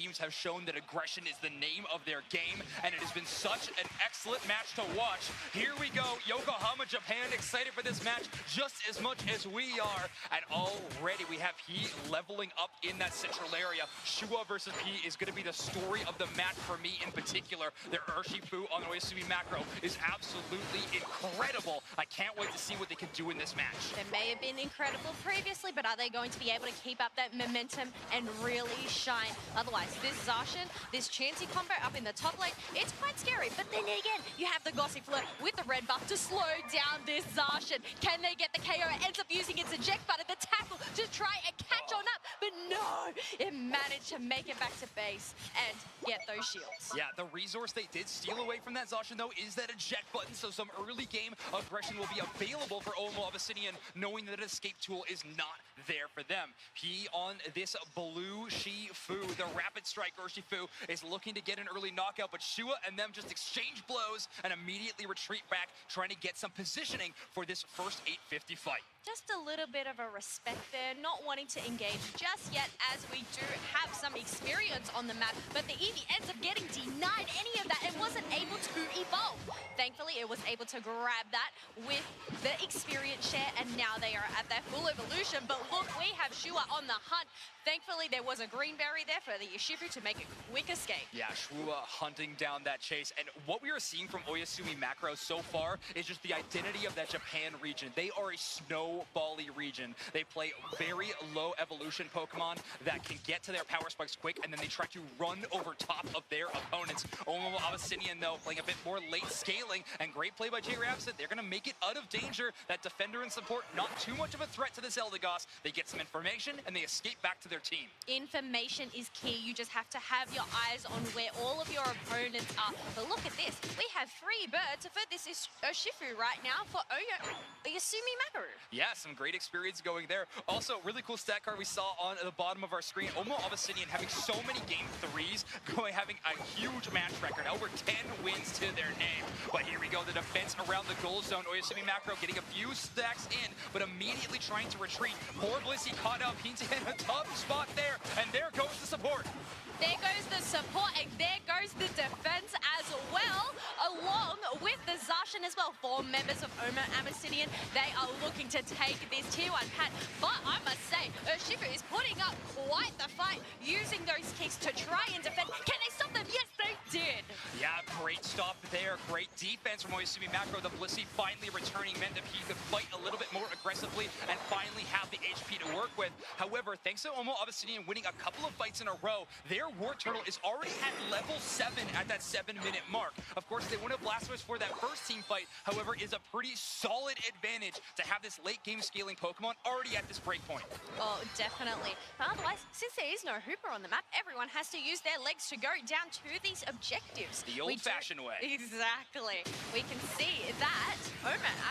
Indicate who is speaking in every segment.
Speaker 1: teams have shown that aggression is the name of their game, and it has been such an excellent match to watch. Here we go, Yokohama, Japan, excited for this match just as much as we are. And already we have Heat leveling up in that central area. Shua versus P is going to be the story of the match for me in particular. Their Urshifu on Oyasumi Makuro is absolutely incredible. I can't wait to see what they can do in this match.
Speaker 2: They may have been incredible previously, but are they going to be able to keep up that momentum and really shine? Otherwise, this Zacian, this Chansey combo up in the top lane, it's quite scary. But then again, you have the Gossy Flirt with the red buff to slow down this Zacian. Can they get the KO? It ends up using its eject button, the tackle, to try and catch on up. But no, it managed to make it back to base and get those shields.
Speaker 1: Yeah, the resource they did steal away from that Zacian, though, is that eject button, so some early game aggression will be available for Abyssinian, knowing that escape tool is not there for them. He on this blue Shifu, the rapid strike Urshifu, is looking to get an early knockout, but Shua and them just exchange blows and immediately retreat back, trying to get some positioning for this first 850 fight.
Speaker 2: Just a little bit of a respect there, not wanting to engage just yet, as we do have some experience on the map, but the Eevee ends up getting denied any of that and wasn't able to evolve. Thankfully, it was able to grab that with the experience share, and now they are at their full evolution. But look, we have Shua on the hunt. Thankfully, there was a green berry there for the Urshifu to make a quick escape. Yeah,
Speaker 1: Shua hunting down that chase. And what we are seeing from Oyasumi Makuro so far is just the identity of that Japan region. They are a snowbally region. They play very low evolution Pokemon that can get to their power spikes quick, and then they try to run over top of their opponents. Abyssinian, though, playing a bit more late scaling, and great play by J Rapsid. They're going to make it out of danger. That defender and support, not too much of a threat to this Eldegoss. They get some information, and they escape back to their team.
Speaker 2: Information is key. You just have to have your eyes on where all of your opponents are. But look at this. We have 3 birds for this Urshifu right now for Oyasumi Makuro.
Speaker 1: Yeah, some great experience going there. Also, really cool stat card we saw on the bottom of our screen. Abyssinian having so many game 3s, having a huge match record. Over 10 wins to their name. But here we go, the defense around the goal zone. Oyasumi Makuro getting a few stacks in, but immediately trying to retreat. Poor Blissey caught up. He's in a tough spot there, and there goes the support.
Speaker 2: There goes the support, and there goes the defense as well, along with the Zacian as well. 4 members of Abyssinian, they are looking to take this tier 1 pat. But I must say, Urshifu is putting up quite the fight, using those kicks to try and defend. Can they stop them? Yes, they did.
Speaker 1: Yeah, great stop there. Great defense from Oyasumi Makuro. The Blissey finally returning meant that he could fight a little bit more aggressively and finally have the HP to work with. However, thanks to Abyssinian winning a couple of fights in a row, their War Turtle is already at level 7 at that 7-minute mark. Of course, they wouldn't have Blastoise for that first team fight. However, is a pretty solid advantage to have this late game scaling Pokemon already at this break point.
Speaker 2: Oh, definitely. But otherwise, since there is no Hooper on the map, everyone has to use their legs to go down to these objectives.
Speaker 1: The old-fashioned way.
Speaker 2: Exactly. We can see that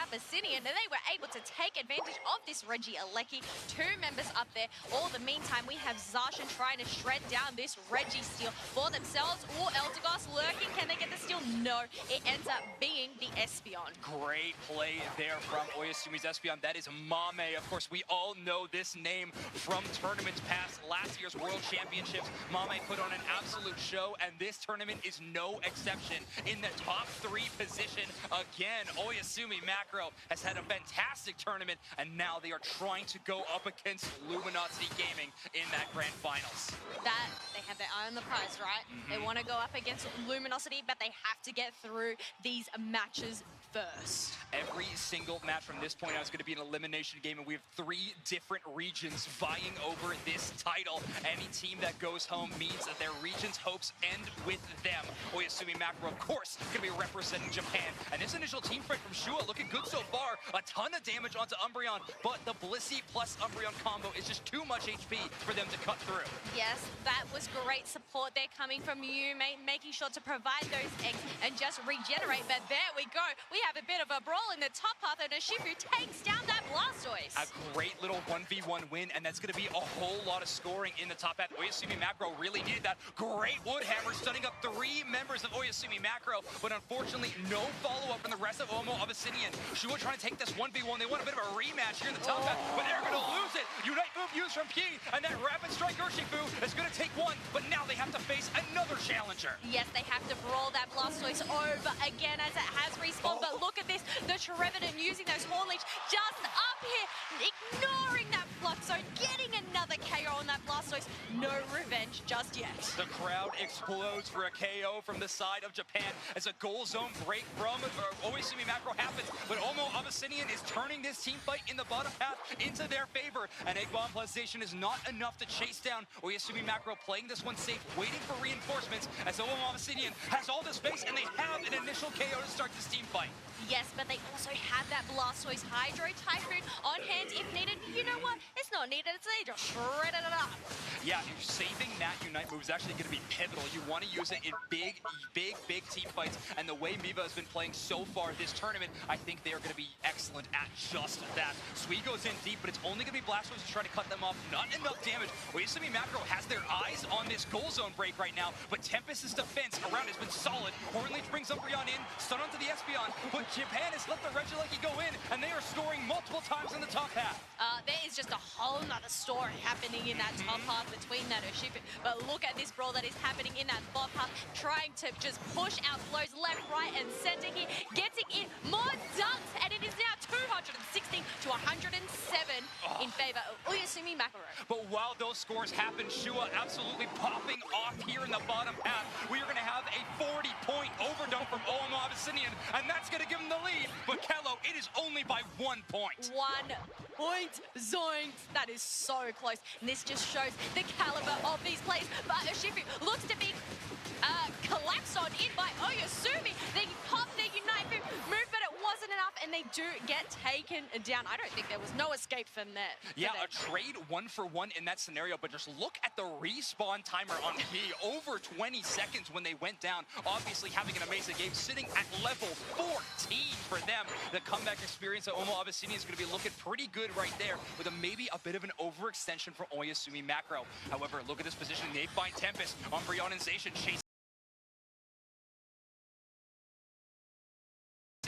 Speaker 2: Abyssinian, they were able to take advantage of this Regieleki. 2 members up there. All the meantime, we have Zacian trying to shred down this Reggie steal for themselves. Or Eldegoss lurking. Can they get the steal? No. It ends up being the Espeon.
Speaker 1: Great play there from Oyasumi's Espeon. That is Mame. Of course, we all know this name from tournaments past. Last year's World Championships, Mame put on an absolute show, and this tournament is no exception. In the top 3 position again, Oyasumi Makuro has had a fantastic tournament, and now they are trying to go up against Luminosity Gaming in that grand finals.
Speaker 2: That, they have their eye on the prize, right? They want to go up against Luminosity, but they have to get through these matches first.
Speaker 1: Every single match from this point on is going to be an elimination game, and we have 3 different regions vying over this title. Any team that goes home means that their region's hopes end with them. Oyasumi Makuro, of course, going to be representing Japan. And this initial team fight from Shua looking good so far. A ton of damage onto Umbreon, but the Blissey plus Umbreon combo is just too much HP for them to cut through.
Speaker 2: Yes, that was great support there coming from you, mate, making sure to provide those eggs and just regenerate. But there we go. We have a bit of a brawl in the top path, and Urshifu takes down that Blastoise.
Speaker 1: A great little 1v1 win, and that's going to be a whole lot of scoring in the top half. Oyasumi Makuro really needed that. Great wood hammer, stunning up 3 members of Oyasumi Makuro, but unfortunately, no follow-up from the rest of Abyssinian. Shua trying to take this 1v1. They want a bit of a rematch here in the top half, but they're going to lose it. Unite move used from P, and that rapid strike Urshifu is going to take one, but now they have to face another challenger.
Speaker 2: Yes, they have to brawl that Blastoise over again as it has respawned, but look at this. The Trevenant using those Horn Leech just up here, ignoring that Flux Zone, getting another KO on that Blastoise. No revenge just yet.
Speaker 1: The crowd explodes for a KO from the side of Japan as a goal zone break from Oyasumi Makuro happens, but Abyssinian is turning this team fight in the bottom half into their favor. An Egg Bomb plus Station is not enough to chase down Oyasumi Makuro, playing this one safe, waiting for reinforcements as Abyssinian has all the space and they have an initial KO to start this team fight.
Speaker 2: Yes, but they also have that Blastoise Hydro Typhoon on hand if needed. You know what? It's not needed. They just shredded it up.
Speaker 1: Yeah, saving that Unite move is actually going to be pivotal. You want to use it in big team fights, and the way Miva has been playing so far this tournament, I think they are going to be excellent at just that. Sui goes in deep, but it's only going to be Blastoise to try to cut them off. Not enough damage. Oyasumi Makuro has their eyes on this goal zone break right now, but Tempest's defense around has been solid. Hornleech brings Umbreon in, stun onto the Espeon, but Japan has let the Regieleki go in, and they are scoring multiple times in the top half.
Speaker 2: There is just a whole nother story happening in that top half between that Urshifu. But look at this brawl that is happening in that bottom half, trying to just push out flows left, right, and center here, getting in more dunks, and it is now 216 to 107 in favor of Oyasumi Makuro.
Speaker 1: But while those scores happen, Shua absolutely popping off here in the bottom half. We are going to have a 40-point overdone from Abyssinian, and that's going to give them the lead. But Kello, it is only by 1 point.
Speaker 2: 1 point, zoinks. That is so close. And this just shows the caliber of these plays. But Urshifu looks to be collapsed on in by Oyasumi. They pop their Unite move, but it wasn't enough, and they do get taken down. I don't think there was no escape from that.
Speaker 1: Yeah, a trade 1-for-1 in that scenario, but just look at the respawn timer on P. Over 20 seconds when they went down. Obviously having an amazing game, sitting at level 14 for them. The comeback experience at Abyssinian is going to be looking pretty good right there, with maybe a bit of an overextension from Oyasumi Makuro. However, look at this position. They find Tempest, Umbreon and Zacian chasing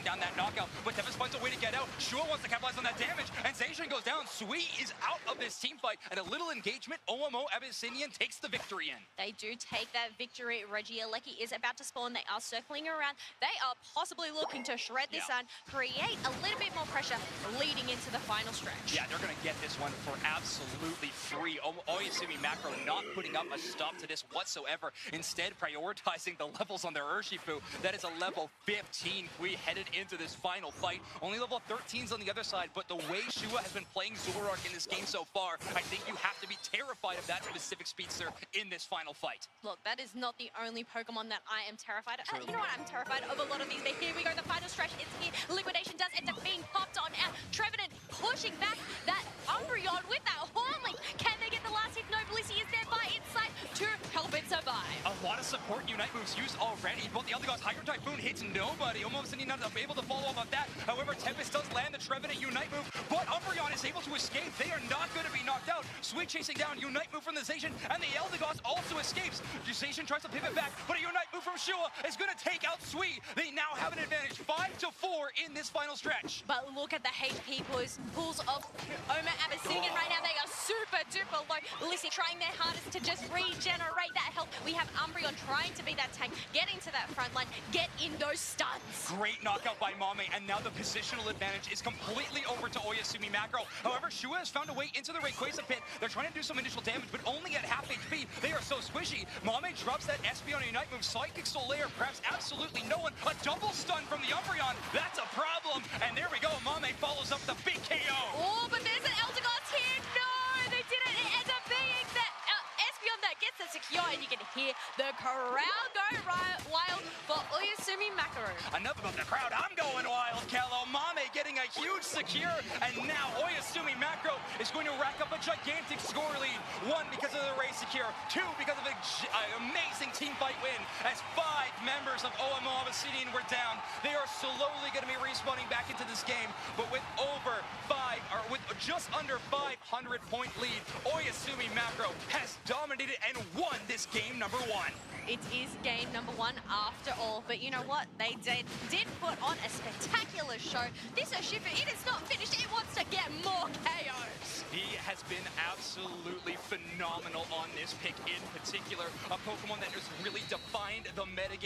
Speaker 1: down that knockout, but Tempest finds a way to get out. Shua wants to capitalize on that damage, and Zacian goes down. Sui is out of this team fight, and a little engagement. Abyssinian takes the victory in.
Speaker 2: They do take that victory. Regieleki is about to spawn. They are circling around. They are possibly looking to shred this and create a little bit more pressure leading into the final stretch.
Speaker 1: Yeah, they're going to get this one for absolutely free. Oyasumi Makuro not putting up a stop to this whatsoever. Instead, prioritizing the levels on their Urshifu. That is a level 15. We headed into this final fight. Only level 13s on the other side, but the way Shua has been playing Zoroark in this game so far, I think you have to be terrified of that specific speedster in this final fight.
Speaker 2: Look, that is not the only Pokemon that I am terrified of. You know what? I'm terrified of a lot of these, but here we go. The final stretch is here. Liquidation does end up being popped on out. Trevenant pushing back that Umbreon with that Hornleech. Can they get the last hit? No, Blissey is there by its side to help it survive.
Speaker 1: A lot of support Unite moves used already. Both the Eldegoss Hydro Typhoon hits nobody. Almost not able to follow up on that. However, Tempest does land the Trevenant Unite move, but Umbreon is able to escape. They are not going to be knocked out. Sweet chasing down Unite move from the Zacian, and the Eldegoss also escapes. Zacian tries to pivot back, but a Unite move from Shua is going to take out Sweet. They now have an advantage, 5-4 in this final stretch.
Speaker 2: But look at the HP pools of Abyssinian right now. They are super duper low. Blissey trying their hardest to just regenerate that health. We have Umbreon trying to be that tank, get into that front line, get in those stuns.
Speaker 1: Great knockout by Mame, and now the positional advantage is completely over to Oyasumi Makuro. However, Shua has found a way into the Rayquaza pit. They're trying to do some initial damage, but only at half HP. They are so squishy. Mame drops that Espeon Unite move. Psychic Solaire grabs absolutely no one. A double stun from the Umbreon. That's a problem. And there we go. Mame follows up the big KO.
Speaker 2: Oh, but there's an Eldegoss here. No, they didn't. It ends up being that Espeon that gets the the secure, and you can hear the crowd go wild for Oyasumi Makuro.
Speaker 1: Enough about the crowd, I'm going wild, Kello. Mame getting a huge secure, and now Oyasumi Makuro is going to rack up a gigantic score lead. 1, because of the race secure. 2, because of an amazing team fight win, as 5 members of OMO Abyssinian were down. They are slowly going to be respawning back into this game, but with with just under 500 point lead, Oyasumi Makuro has dominated and won this game number 1.
Speaker 2: It is game number 1 after all, but you know what? They did put on a spectacular show. This Oshifu, it is not finished. It wants to get more KOs.
Speaker 1: He has been absolutely phenomenal on this pick in particular. A Pokemon that has really defined the metagame.